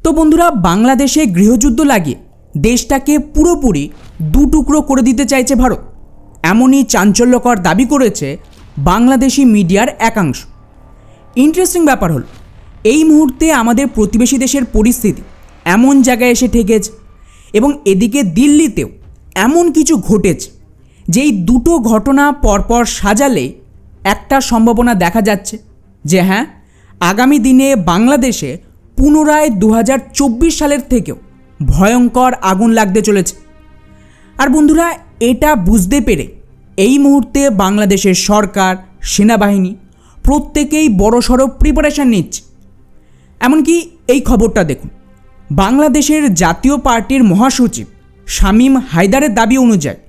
তো বন্ধুরা, বাংলাদেশে গৃহযুদ্ধ লাগিয়ে দেশটাকে পুরোপুরি দু টুকরো করে দিতে চাইছে ভারত, এমনই চাঞ্চল্যকর দাবি করেছে বাংলাদেশি মিডিয়ার একাংশ। ইন্টারেস্টিং ব্যাপার হল, এই মুহূর্তে আমাদের প্রতিবেশী দেশের পরিস্থিতি এমন জায়গায় এসে ঠেকেছে এবং এদিকে দিল্লিতেও এমন কিছু ঘটেছে যেই দুটো ঘটনা পরপর সাজালে একটা সম্ভাবনা দেখা যাচ্ছে যে হ্যাঁ, আগামী দিনে বাংলাদেশে পুনরায় 2024 সালের থেকেও ভয়ঙ্কর আগুন লাগতে চলেছে। আর বন্ধুরা, এটা বুঝতে পেরে এই মুহূর্তে বাংলাদেশের সরকার, সেনাবাহিনী প্রত্যেকেই বড়সড় প্রিপারেশান নিচ্ছে। এমনকি এই খবরটা দেখুন, বাংলাদেশের জাতীয় পার্টির মহাসচিব শামীম হায়দারের দাবি অনুযায়ী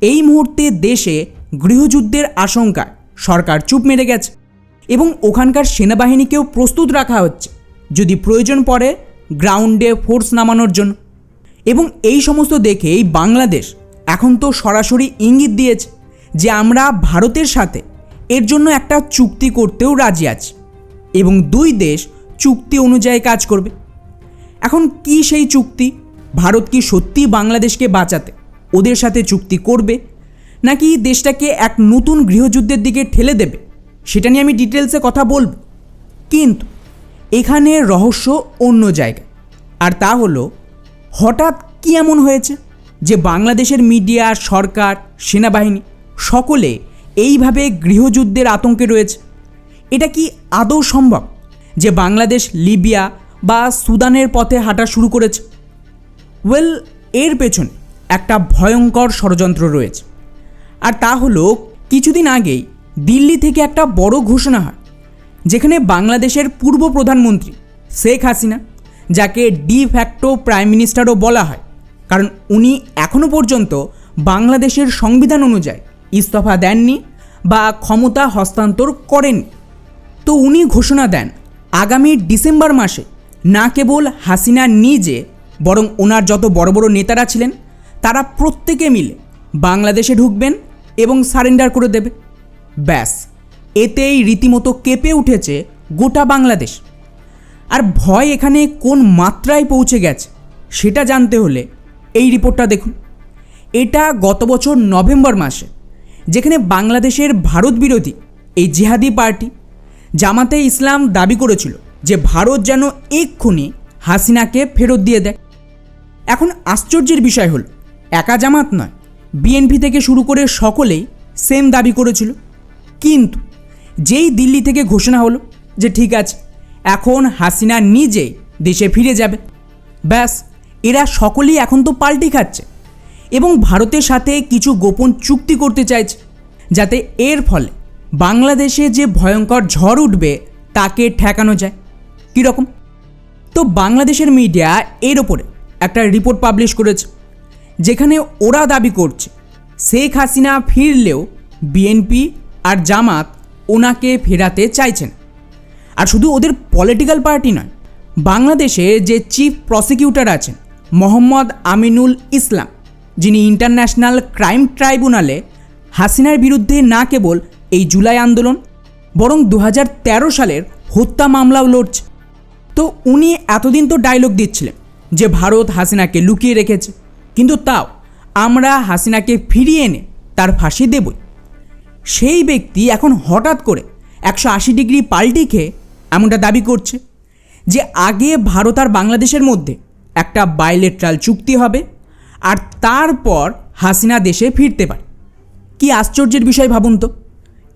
এই মুহূর্তে দেশে গৃহযুদ্ধের আশঙ্কায় সরকার চুপ মেরে গেছে এবং ওখানকার সেনাবাহিনীকেও প্রস্তুত রাখা হচ্ছে যদি প্রয়োজন পড়ে গ্রাউন্ডে ফোর্স নামানোর জন্য। এবং এই সমস্ত দেখেই বাংলাদেশ এখন তো সরাসরি ইঙ্গিত দিয়েছে যে আমরা ভারতের সাথে এর জন্য একটা চুক্তি করতেও রাজি আছি এবং দুই দেশ চুক্তি অনুযায়ী কাজ করবে। এখন কি সেই চুক্তি? ভারত কি সত্যি বাংলাদেশকে বাঁচাতে ওদের সাথে চুক্তি করবে, নাকি দেশটাকে এক নতুন গৃহযুদ্ধের দিকে ঠেলে দেবে? সেটা নিয়ে আমি ডিটেলসে কথা বলবো, কিন্তু এখানে রহস্য অন্য জায়গায়। আর তা হলো, হঠাৎ কি এমন হয়েছে যে বাংলাদেশের মিডিয়া, সরকার, সেনাবাহিনী সকলে এইভাবে গৃহযুদ্ধের আতঙ্কে রয়েছে? এটা কি আদৌ সম্ভব যে বাংলাদেশ লিবিয়া বা সুদানের পথে হাঁটা শুরু করেছে? ওয়েল, এর পেছনে একটা ভয়ঙ্কর ষড়যন্ত্র রয়েছে। আর তা হলো, কিছুদিন আগেই দিল্লি থেকে একটা বড় ঘোষণা হয় যেখানে বাংলাদেশের পূর্ব প্রধানমন্ত্রী শেখ হাসিনা, যাকে ডি ফ্যাক্টো প্রাইম মিনিস্টারও বলা হয় কারণ উনি এখনও পর্যন্ত বাংলাদেশের সংবিধান অনুযায়ী ইস্তফা দেননি বা ক্ষমতা হস্তান্তর করেননি। তো উনি ঘোষণা দেন আগামী ডিসেম্বর মাসে না কেবল হাসিনা নিজে, বরং ওনার যত বড় বড় নেতারা ছিলেন তারা প্রত্যেকে মিলে বাংলাদেশে ঢুকবেন এবং সারেন্ডার করে দেবে। ব্যাস, এতেই রীতিমতো কেঁপে উঠেছে গোটা বাংলাদেশ। আর ভয় এখানে কোন মাত্রায় পৌঁছে গেছে সেটা জানতে হলে এই রিপোর্টটা দেখুন। এটা গত বছর নভেম্বর মাসে, যেখানে বাংলাদেশের ভারত বিরোধী এই জিহাদি পার্টি জামাতে ইসলাম দাবি করেছিল যে ভারত যেন এক্ষুনি হাসিনাকে ফেরত দিয়ে দেয়। এখন আশ্চর্যের বিষয় হল, একা জামাত নয়, বিএনপি থেকে শুরু করে সকলেই সেম দাবি করেছিল। কিন্তু যেই দিল্লি থেকে ঘোষণা হলো যে ঠিক আছে, এখন হাসিনা নিজেই দেশে ফিরে যাবে, ব্যাস এরা সকলেই এখন তো পাল্টি খাচ্ছে এবং ভারতের সাথে কিছু গোপন চুক্তি করতে চাইছে যাতে এর ফলে বাংলাদেশে যে ভয়ঙ্কর ঝড় উঠবে তাকে ঠেকানো যায়। কীরকম? তো বাংলাদেশের মিডিয়া এর ওপরে একটা রিপোর্ট পাবলিশ করেছে যেখানে ওরা দাবি করছে শেখ হাসিনা ফিরলেও বিএনপি আর জামাত ওনাকে ফেরাতে চাইছেন। আর শুধু ওদের পলিটিক্যাল পার্টি নয়, বাংলাদেশে যে চিফ প্রসিকিউটর আছেন মোহাম্মদ আমিনুল ইসলাম, যিনি ইন্টারন্যাশনাল ক্রাইম ট্রাইব্যুনালে হাসিনার বিরুদ্ধে না কেবল এই জুলাই আন্দোলন বরং 2013 সালের হত্যা মামলাও লড়ছে। তো উনি এতদিন তো ডায়লগ দিচ্ছিলেন যে ভারত হাসিনাকে লুকিয়ে রেখেছে, কিন্তু তাও আমরা হাসিনাকে ফিরিয়ে এনে তার ফাঁসি দেবই। সেই ব্যক্তি এখন হঠাৎ করে 180 ডিগ্রি পাল্টি খেয়ে এমনটা দাবি করছে যে আগে ভারত আর বাংলাদেশের মধ্যে একটা বাইলেট্রাল চুক্তি হবে আর তারপর হাসিনা দেশে ফিরতে পারে। কি আশ্চর্যের বিষয় ভাবুন তো,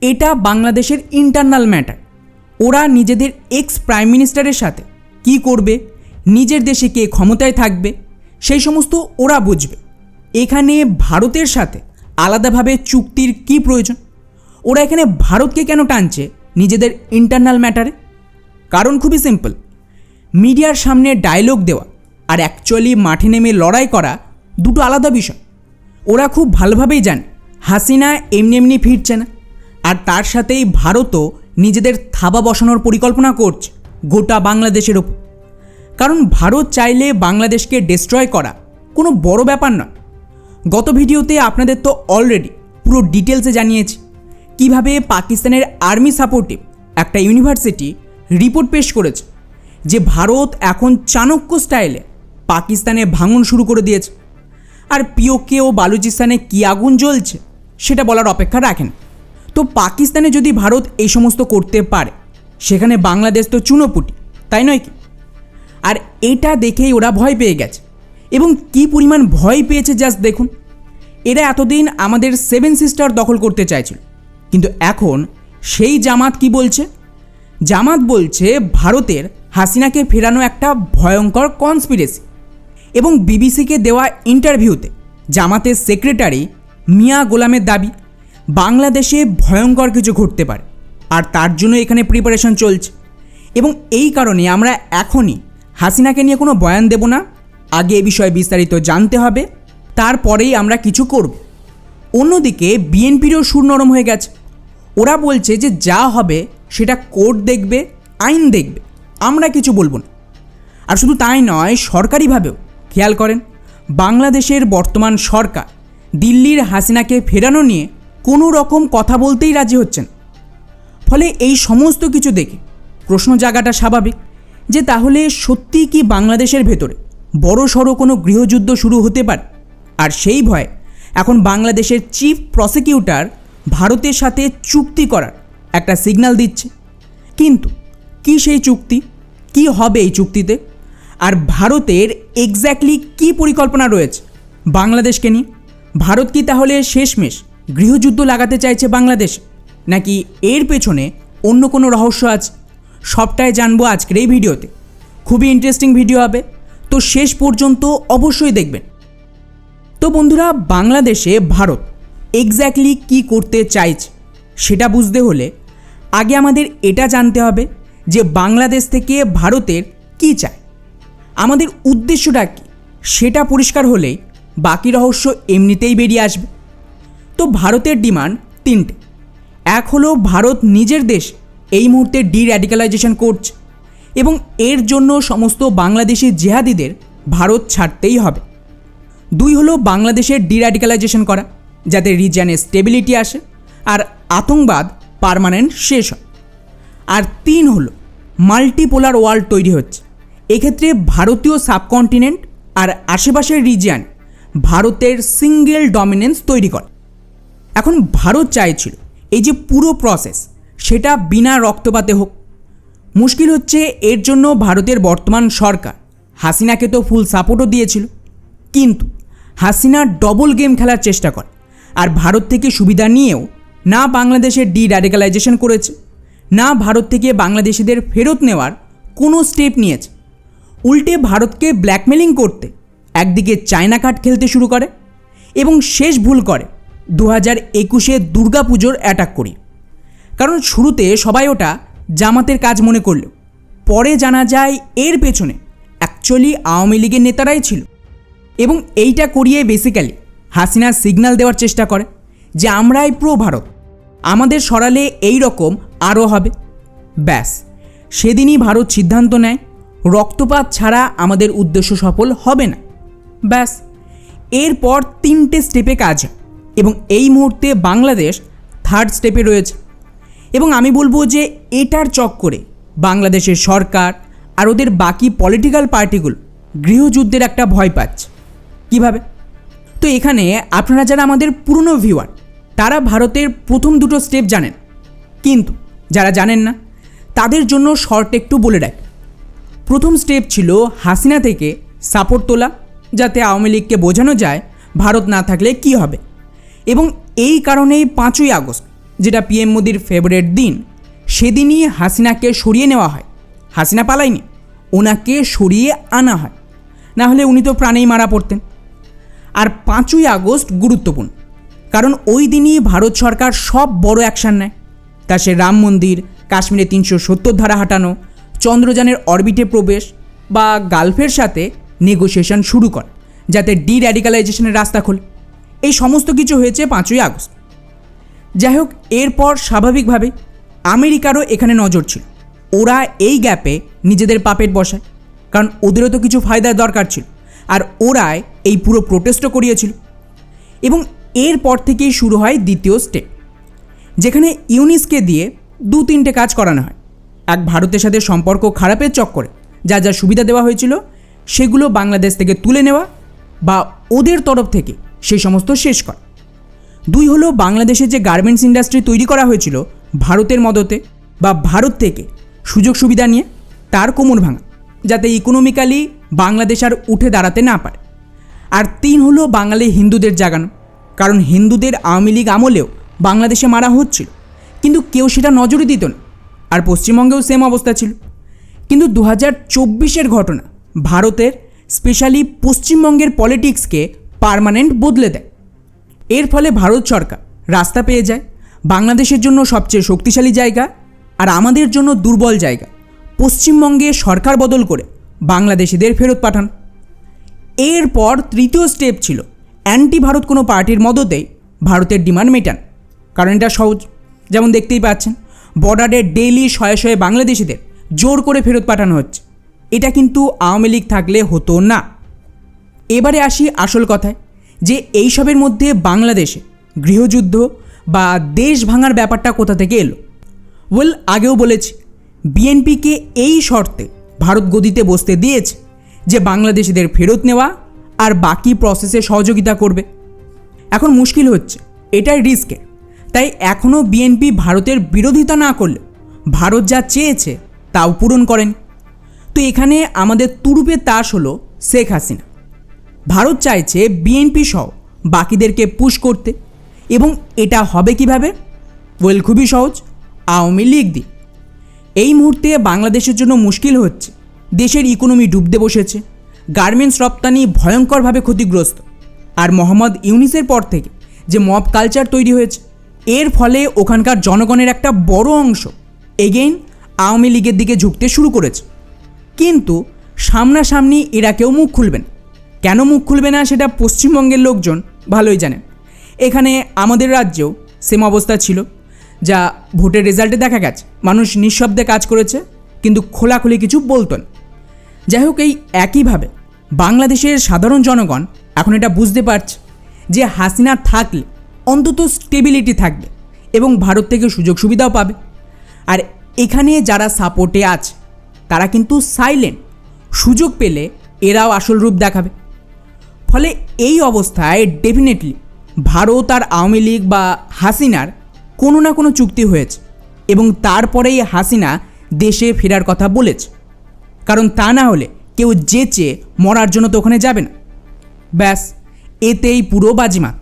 এটা বাংলাদেশের ইন্টারনাল ম্যাটার। ওরা নিজেদের এক্স প্রাইম মিনিস্টারের সাথে কি করবে, নিজের দেশে কে ক্ষমতায় থাকবে, সেই সমস্ত ওরা বুঝবে। এখানে ভারতের সাথে আলাদাভাবে চুক্তির কি প্রয়োজন? ওরা এখানে ভারতকে কেন টানছে নিজেদের ইন্টারনাল ম্যাটারে? কারণ খুবই সিম্পল, মিডিয়ার সামনে ডায়লগ দেওয়া আর অ্যাকচুয়ালি মাঠে নেমে লড়াই করা দুটো আলাদা বিষয়। ওরা খুব ভালোভাবেই জানে হাসিনা এমনি এমনি ফিরছে না, আর তার সাথেই ভারতও নিজেদের থাবা বসানোর পরিকল্পনা করছে গোটা বাংলাদেশের ওপর। কারণ ভারত চাইলে বাংলাদেশকে ডিস্ট্রয় করা কোনো বড় ব্যাপার নয়। গত ভিডিওতে আপনাদের তো অলরেডি পুরো ডিটেলসে জানিয়েছি কিভাবে পাকিস্তানের আর্মি সাপোর্টিভ একটা ইউনিভার্সিটি রিপোর্ট পেশ করেছে যে ভারত এখন চাণক্য স্টাইলে পাকিস্তানে ভাঙন শুরু করে দিয়েছে। আর পিওকে ও বালুচিস্তানে কী আগুন জ্বলছে সেটা বলার অপেক্ষা রাখেন। তো পাকিস্তানে যদি ভারত এই সমস্ত করতে পারে, সেখানে বাংলাদেশ তো চুনোপুটি, তাই নয় কি? আর এটা দেখেই ওরা ভয় পেয়ে গেছে, এবং কী পরিমাণ ভয় পেয়েছে জাস্ট দেখুন। এরা এতদিন আমাদের 7 সিস্টার দখল করতে চাইছিল, কিন্তু এখন সেই জামাত কি বলছে? জামাত বলছে ভারতের হাসিনাকে ফেরানো একটা ভয়ঙ্কর কনস্পিরেসি। এবং বিবিসিকে দেওয়া ইন্টারভিউতে জামাতের সেক্রেটারি মিয়া গোলামের দাবি বাংলাদেশে ভয়ঙ্কর কিছু ঘটতে পারে, আর তার জন্য এখানে প্রিপারেশন চলছে। এবং এই কারণে আমরা এখনই হাসিনাকে নিয়ে কোনো বয়ান দেব না, আগে এ বিষয়ে বিস্তারিত জানতে হবে, তারপরেই আমরা কিছু করব। অন্যদিকে বিএনপিরও সুর নরম হয়ে গেছে। ওরা বলছে যে যা হবে সেটা কোর্ট দেখবে, আইন দেখবে, আমরা কিছু বলবো না। আর শুধু তাই নয়, সরকারিভাবেও খেয়াল করেন, বাংলাদেশের বর্তমান সরকার দিল্লির হাসিনাকে ফেরানো নিয়ে কোনো রকম কথা বলতেই রাজি হচ্ছেন। ফলে এই সমস্ত কিছু দেখে প্রশ্ন জাগাটা স্বাভাবিক যে তাহলে সত্যিই কি বাংলাদেশের ভেতরে বড়সড় কোনো গৃহযুদ্ধ শুরু হতে পারে? আর সেই ভয়ে এখন বাংলাদেশের চিফ প্রসিকিউটর ভারতের সাথে চুক্তি করার একটা সিগন্যাল দিচ্ছে। কিন্তু কি সেই চুক্তি? কি হবে এই চুক্তিতে? আর ভারতের এক্স্যাক্টলি কী পরিকল্পনা রয়েছে বাংলাদেশকে নিয়ে? ভারত কি তাহলে শেষমেশ গৃহযুদ্ধ লাগাতে চাইছে বাংলাদেশে, নাকি এর পেছনে অন্য কোনো রহস্য আছে? সবটাই জানবো আজকের এই ভিডিওতে। খুবই ইন্টারেস্টিং ভিডিও হবে, তো শেষ পর্যন্ত অবশ্যই দেখবেন। তো বন্ধুরা, বাংলাদেশে ভারত এক্স্যাক্টলি কী করতে চাইছে সেটা বুঝতে হলে আগে আমাদের এটা জানতে হবে যে বাংলাদেশ থেকে ভারতের কী চায়, আমাদের উদ্দেশ্যটা কী, সেটা পরিষ্কার হলেই বাকি রহস্য এমনিতেই বেরিয়ে আসবে। তো ভারতের ডিমান্ড 3টে। এক হলো ভারত নিজের দেশ এই মুহূর্তে ডির্যাডিক্যালাইজেশন করছে, এবং এর জন্য সমস্ত বাংলাদেশি জেহাদিদের ভারত ছাড়তেই হবে। 2 হলো বাংলাদেশের ডির্যাডিক্যালাইজেশন করা, যাতে রিজিয়নে স্টেবিলিটি আসে আর আতঙ্কবাদ পার্মানেন্ট শেষ হয়। আর 3 হলো মাল্টিপোলার ওয়ার্ল্ড তৈরি হচ্ছে। এক্ষেত্রে ভারতীয় সাবকন্টিনেন্ট আর আশেপাশের রিজিয়ন ভারতের সিঙ্গেল ডমিনেন্স তৈরি করে। এখন ভারত চাইছিল এই যে পুরো প্রসেস সেটা বিনা রক্তপাতে হোক। মুশকিল হচ্ছে এর জন্য ভারতের বর্তমান সরকার হাসিনাকে তো ফুল সাপোর্টও দিয়েছিল, কিন্তু হাসিনা ডবল গেম খেলার চেষ্টা করে, আর ভারত থেকে সুবিধা নিয়েও না বাংলাদেশের ডির্যাডিক্যালাইজেশন করেছে, না ভারত থেকে বাংলাদেশিদের ফেরত নেওয়ার কোনো স্টেপ নিয়েছে। উল্টে ভারতকে ব্ল্যাকমেলিং করতে একদিকে চায়না কার্ড খেলতে শুরু করে, এবং শেষ ভুল করে 2021-এ দুর্গাপুজোর অ্যাটাক করি। কারণ শুরুতে সবাই ওটা জামাতের কাজ মনে করলেও পরে জানা যায় এর পেছনে অ্যাকচুয়ালি আওয়ামী লীগের নেতারাই ছিল। এবং এইটা করিয়ে বেসিক্যালি হাসিনা সিগন্যাল দেওয়ার চেষ্টা করে যে আমরাই প্রো ভারত, আমাদের সরালে এই রকম আরও হবে। ব্যাস, সেদিনই ভারত সিদ্ধান্ত নেয় রক্তপাত ছাড়া আমাদের উদ্দেশ্য সফল হবে না। ব্যাস, এরপর 3টে স্টেপে কাজ হয়, এবং এই মুহূর্তে বাংলাদেশ 3rd স্টেপে রয়েছে। এবং আমি বলবো যে এটার চক্করে বাংলাদেশের সরকার আর ওদের বাকি পলিটিক্যাল পার্টিগুলো গৃহযুদ্ধের একটা ভয় পাচ্ছে। কিভাবে? তো এখানে আপনারা যারা আমাদের পুরনো ভিউয়ার তারা ভারতের প্রথম 2টো স্টেপ জানেন, কিন্তু যারা জানেন না তাদের জন্য শর্ট একটু বলে রাখি। প্রথম স্টেপ ছিল হাসিনা থেকে সাপোর্ট তোলা, যাতে আওয়ামী লীগকে বোঝানো যায় ভারত না থাকলে কি হবে। এবং এই কারণেই 5ই আগস্ট, যেটা পিএম মোদির ফেভারিট দিন, সেদিনই হাসিনাকে সরিয়ে নেওয়া হয়। হাসিনা পালায়নি, ওনাকে সরিয়ে আনা হয়, না হলে উনি তো প্রাণেই মারা পড়তেন। আর 5ই আগস্ট গুরুত্বপূর্ণ, কারণ ওই দিনই ভারত সরকার সব বড় অ্যাকশান নেয়। তা সে রাম মন্দির, কাশ্মীরে 370 ধারা হাঁটানো, চন্দ্রযানের অরবিটে প্রবেশ, বা গালফের সাথে নেগোসিয়েশন শুরু করে যাতে ডির্যাডিক্যালাইজেশনের রাস্তা খোলে। এই সমস্ত কিছু হয়েছে 5ই আগস্ট। যাই হোক, এরপর স্বাভাবিকভাবে আমেরিকারও এখানে নজর ছিল। ওরা এই গ্যাপে নিজেদের পাপেট বসায়, কারণ ওদেরও তো কিছু ফায়দার দরকার ছিল, আর ওরাই এই পুরো প্রোটেস্টও করিয়েছিল। এবং এরপর থেকেই শুরু হয় 2য় স্টেপ, যেখানে ইউনিসকে দিয়ে 2-3টে কাজ করানো হয়। এক, ভারতের সাথে সম্পর্ক খারাপের চক্করে যা যা সুবিধা দেওয়া হয়েছিল সেগুলো বাংলাদেশ থেকে তুলে নেওয়া বা ওদের তরফ থেকে সেই সমস্ত শেষ করা। 2 হলো বাংলাদেশে যে গার্মেন্টস ইন্ডাস্ট্রি তৈরি করা হয়েছিল ভারতের মদতে বা ভারত থেকে সুযোগ সুবিধা নিয়ে তার কোমর ভাঙা, যাতে ইকোনমিক্যালি বাংলাদেশ আর উঠে দাঁড়াতে না পারে। আর 3 হলো বাঙালি হিন্দুদের জাগানো, কারণ হিন্দুদের আওয়ামী লীগ আমলেও বাংলাদেশে মারা হচ্ছিল, কিন্তু কেউ সেটা নজরে দিত না। আর পশ্চিমবঙ্গেও সেম অবস্থা ছিল। কিন্তু 2024-এর ঘটনা ভারতের স্পেশালি পশ্চিমবঙ্গের পলিটিক্সকে পার্মানেন্ট বদলে দেয়। এর ফলে ভারত সরকার রাস্তা পেয়ে যায় বাংলাদেশের জন্য সবচেয়ে শক্তিশালী জায়গা আর আমাদের জন্য দুর্বল জায়গা পশ্চিমবঙ্গে সরকার বদল করে বাংলাদেশিদের ফেরত পাঠান। এরপর 3য় স্টেপ ছিল অ্যান্টি ভারত কোনো পার্টির মদতেই ভারতের ডিমান্ড মেটান। কারণ এটা সহজ, যেমন দেখতেই পাচ্ছেন বর্ডারে ডেইলি শয়ে শয়ে বাংলাদেশিদের জোর করে ফেরত পাঠানো হচ্ছে। এটা কিন্তু আওয়ামী লীগ থাকলে হতো না। এবারে আসি আসল কথায়, যে এইসবের মধ্যে বাংলাদেশে গৃহযুদ্ধ বা দেশ ভাঙার ব্যাপারটা কোথা থেকে এলো। আগেও বলেছি, বিএনপিকে এই শর্তে ভারত গদিতে বসতে দিয়েছে যে বাংলাদেশিদের ফেরত নেওয়া আর বাকি প্রসেসে সহযোগিতা করবে। এখন মুশকিল হচ্ছে এটাই রিস্কের, তাই এখনও বিএনপি ভারতের বিরোধিতা না করলে ভারত যা চেয়েছে তাও পূরণ করেন। তো এখানে আমাদের তুরুপে তাস হলো শেখ হাসিনা। ভারত চাইছে বিএনপি সহ বাকিদেরকে পুশ করতে, এবং এটা হবে কিভাবে? খুবই সহজ, আওয়ামী লীগ দিয়ে। এই মুহূর্তে বাংলাদেশের জন্য মুশকিল হচ্ছে, দেশের ইকোনমি ডুবতে বসেছে, গার্মেন্টস রপ্তানি ভয়ঙ্করভাবে ক্ষতিগ্রস্ত, আর মোহাম্মদ ইউনিসের পর থেকে যে মব কালচার তৈরি হয়েছে এর ফলে ওখানকার জনগণের একটা বড় অংশ এগেইন আওয়ামী লীগের দিকে ঝুঁকতে শুরু করেছে। কিন্তু সামনাসামনি এরা কেউ মুখ খুলবেন। কেন মুখ খুলবে না সেটা পশ্চিমবঙ্গের লোকজন ভালোই জানেন। এখানে আমাদের রাজ্যেও সেম অবস্থা ছিল, যা ভোটের রেজাল্টে দেখা গেছে। মানুষ নিঃশব্দে কাজ করেছে, কিন্তু খোলাখুলি কিছু বলতো না। যাই হোক, এই একইভাবে বাংলাদেশের সাধারণ জনগণ এখন এটা বুঝতে পারছে যে হাসিনা থাকলে অন্তত স্টেবিলিটি থাকবে এবং ভারত থেকে সুযোগ সুবিধাও পাবে। আর এখানে যারা সাপোর্টে আছে তারা কিন্তু সাইলেন্ট, সুযোগ পেলে এরাও আসল রূপ দেখাবে। ফলে এই অবস্থায় ডেফিনেটলি ভারত আর আওয়ামী লীগ বা হাসিনার কোনো না কোনো চুক্তি হয়েছে, এবং তারপরেই হাসিনা দেশে ফেরার কথা বলেছে। কারণ তা না হলে কেউ যেচে মরার জন্য তো ওখানে যাবে না। ব্যাস, এতেই পুরো বাজিমাত।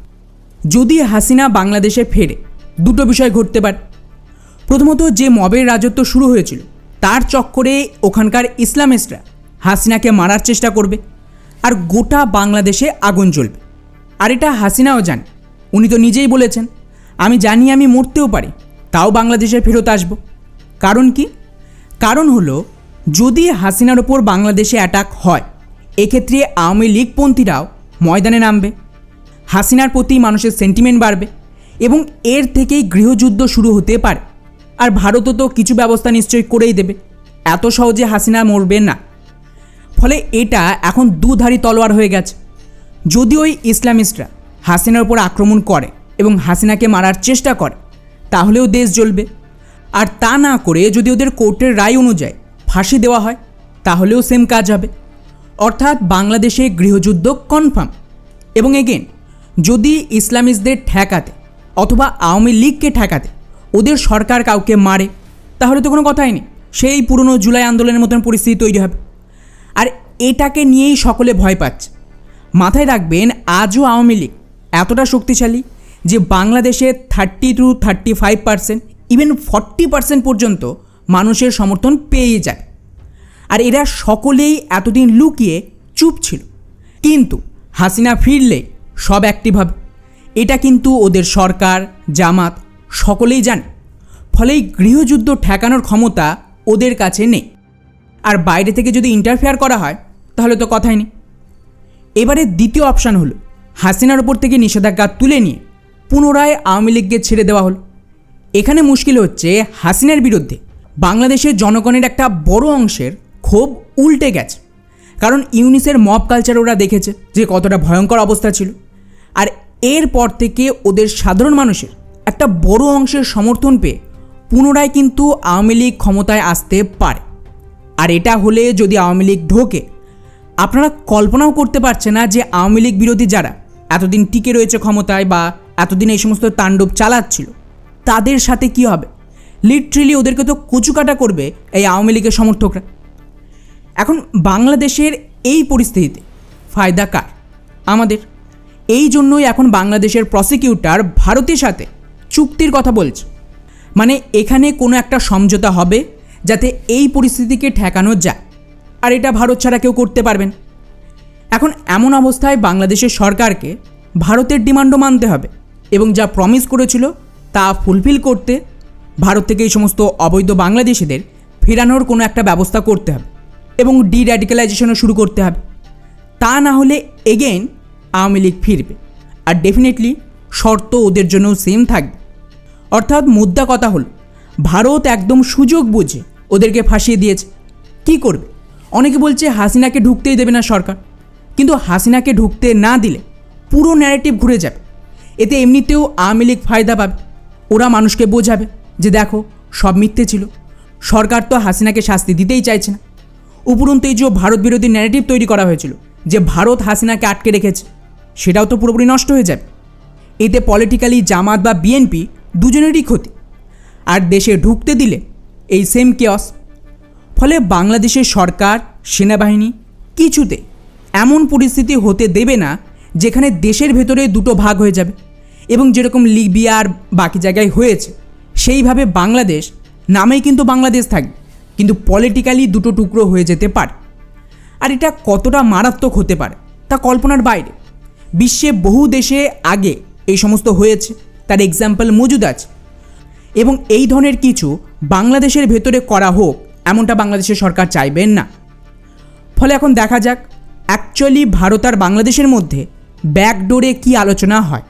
যদি হাসিনা বাংলাদেশে ফেরে 2টো বিষয় ঘটতে পারে। প্রথমত, যে মবের রাজত্ব শুরু হয়েছিল তার চক্করে ওখানকার ইসলামিস্টরা হাসিনাকে মারার চেষ্টা করবে, আর গোটা বাংলাদেশে আগুন জ্বলবে। আর এটা হাসিনাও জানে, উনি তো নিজেই বলেছেন, আমি জানি আমি মরতেও পারি, তাও বাংলাদেশে ফেরত আসব। কারণ কি? কারণ হলো, যদি হাসিনার ওপর বাংলাদেশে অ্যাটাক হয়, এক্ষেত্রে আওয়ামী লীগপন্থীরাও ময়দানে নামবে, হাসিনার প্রতি মানুষের সেন্টিমেন্ট বাড়বে, এবং এর থেকেই গৃহযুদ্ধ শুরু হতে পারে। আর ভারতও তো কিছু ব্যবস্থা নিশ্চয়ই করেই দেবে, এত সহজে হাসিনা মরবে না। ফলে এটা এখন দুধারী তলোয়ার হয়ে গেছে। যদি ওই ইসলামিস্টরা হাসিনার উপর আক্রমণ করে এবং হাসিনাকে মারার চেষ্টা করে, তাহলেও দেশ জ্বলবে। আর তা না করে যদি ওদের কোর্টের রায় অনুযায়ী ফাঁসি দেওয়া হয়, তাহলেও সেম কাজ হবে। অর্থাৎ বাংলাদেশে গৃহযুদ্ধ কনফার্ম। এবং এগেন, যদি ইসলামিস্টদের ঠেকাতে অথবা আওয়ামী লীগকে ঠেকাতে ওদের সরকার কাউকে মারে, তাহলে তো কোনো কথাই নেই, সেই পুরনো জুলাই আন্দোলনের মতন পরিস্থিতি তৈরি হবে। আর এটাকে নিয়েই সকলে ভয় পাচ্ছে। মাথায় রাখবেন, আজও আওয়ামী লীগ এতটা শক্তিশালী যে বাংলাদেশে 30 to 35%, ইভেন 40% পর্যন্ত মানুষের সমর্থন পেয়ে যায়। আর এরা সকলেই এতদিন লুকিয়ে চুপ ছিল, কিন্তু হাসিনা ফিরলে সব অ্যাক্টিভ হবে। এটা কিন্তু ওদের সরকার, জামাত সকলেই জানে। ফলে এই গৃহযুদ্ধ ঠেকানোর ক্ষমতা ওদের কাছে নেই। আর বাইরে থেকে যদি ইন্টারফেয়ার করা হয়, তাহলে তো কথাই নেই। এবারে দ্বিতীয় অপশান হলো, হাসিনার ওপর থেকে নিষেধাজ্ঞা তুলে নিয়ে পুনরায় আওয়ামী লীগকে ছেড়ে দেওয়া হলো। এখানে মুশকিল হচ্ছে, হাসিনার বিরুদ্ধে বাংলাদেশের জনগণের একটা বড় অংশের ক্ষোভ উল্টে গেছে। কারণ ইউনিসের মব কালচার ওরা দেখেছে যে কতটা ভয়ঙ্কর অবস্থা ছিল। আর এরপর থেকে ওদের সাধারণ মানুষের একটা বড় অংশের সমর্থন পেয়ে পুনরায় কিন্তু আওয়ামী লীগ ক্ষমতায় আসতে পারে। আর এটা হলে যদি আওয়ামী লীগ ঢোকে, আপনারা কল্পনাও করতে পারছেন না যে আওয়ামী লীগ বিরোধী যারা এতদিন টিকে রয়েছে ক্ষমতায় বা এতদিন এই সমস্ত তাণ্ডব চালাচ্ছিল, তাদের সাথে কি হবে। লিটারেলি ওদেরকে তো কচুকাটা করবে এই আওয়ামী লীগের সমর্থকরা। এখন বাংলাদেশের এই পরিস্থিতিতে ফায়দা কার? আমাদের। এই জন্যই এখন বাংলাদেশের প্রসিকিউটর ভারতের সাথে চুক্তির কথা বলছে। মানে এখানে কোনো একটা সমঝোতা হবে যাতে এই পরিস্থিতিকে ঠেকানো যায়, আর এটা ভারত ছাড়া কেউ করতে পারবেন। এখন এমন অবস্থায় বাংলাদেশের সরকারকে ভারতের ডিমান্ডও মানতে হবে এবং যা প্রমিস করেছিল তা ফুলফিল করতে ভারত থেকে এই সমস্ত অবৈধ বাংলাদেশিদের ফেরানোর কোনো একটা ব্যবস্থা করতে হবে এবং ডির্যাডিক্যালাইজেশনও শুরু করতে হবে। তা না হলে এগেইন আওয়ামী লীগ ফিরবে, আর ডেফিনেটলি শর্ত ওদের জন্যও সেম থাকবে। অর্থাৎ মুদ্রা কথা হলো, ভারত একদম সুযোগ বুঝে ওদেরকে ফাঁসিয়ে দিয়েছে। কি করবে? অনেকে বলছে হাসিনাকে ঢুকতেই দেবে না সরকার, কিন্তু হাসিনাকে ঢুকতে না দিলে পুরো ন্যারেটিভ ঘুরে যাবে। এতে এমনিতেও আওয়ামী লীগ ফায়দা পাবে। ওরা মানুষকে বোঝাবে যে দেখো সব মিথ্যে ছিল, সরকার তো হাসিনাকে শাস্তি দিতেই চাইছে না। উপরন্তু এই যে ভারত বিরোধী ন্যারেটিভ তৈরি করা হয়েছিল যে ভারত হাসিনাকে আটকে রেখেছে, সেটাও তো পুরোপুরি নষ্ট হয়ে যাবে। এতে পলিটিক্যালি জামাত বা বিএনপি দুজনেরই ক্ষতি, আর দেশে ঢুকতে দিলে এই সেম কেয়স। ফলে বাংলাদেশের সরকার, সেনাবাহিনী কিছুতে এমন পরিস্থিতি হতে দেবে না যেখানে দেশের ভেতরে দুটো ভাগ হয়ে যাবে, এবং যেরকম লিবিয়া আর বাকি জায়গায় হয়েছে সেইভাবে বাংলাদেশ নামেই কিন্তু বাংলাদেশ থাকবে, কিন্তু পলিটিক্যালি দুটো টুকরো হয়ে যেতে পারে। আর এটা কতটা মারাত্মক হতে পারে তা কল্পনার বাইরে। বিশ্বে বহু দেশে আগে এই সমস্ত হয়েছে, তার এক্সাম্পল মজুদ আছে, এবং এই ধরনের কিছু বাংলাদেশের ভেতরে করা হোক এমনটা বাংলাদেশের সরকার চাইবেন না। ফলে এখন দেখা যাক অ্যাকচুয়ালি ভারত আর বাংলাদেশের মধ্যে ব্যাকডোরে কি আলোচনা হয়।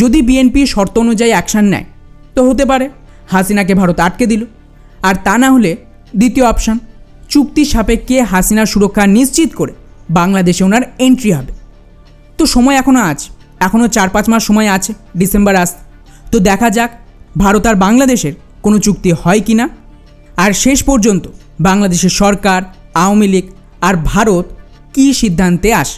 যদি বিএনপি শর্ত অনুযায়ী অ্যাকশান নেয় তো হতে পারে হাসিনাকে ভারত আটকে দিল, আর তা না হলে দ্বিতীয় অপশান, চুক্তি সাপেক্ষে হাসিনার সুরক্ষা নিশ্চিত করে বাংলাদেশে ওনার এন্ট্রি হবে। তো সময় এখনও আছে, এখনও 4-5 মাস সময় আছে, ডিসেম্বর আসতে। তো দেখা যাক ভারত আর বাংলাদেশের কোনো চুক্তি হয় কি না, আর শেষ পর্যন্ত বাংলাদেশের সরকার, আওয়ামী লীগ আর ভারত কী সিদ্ধান্তে আসে।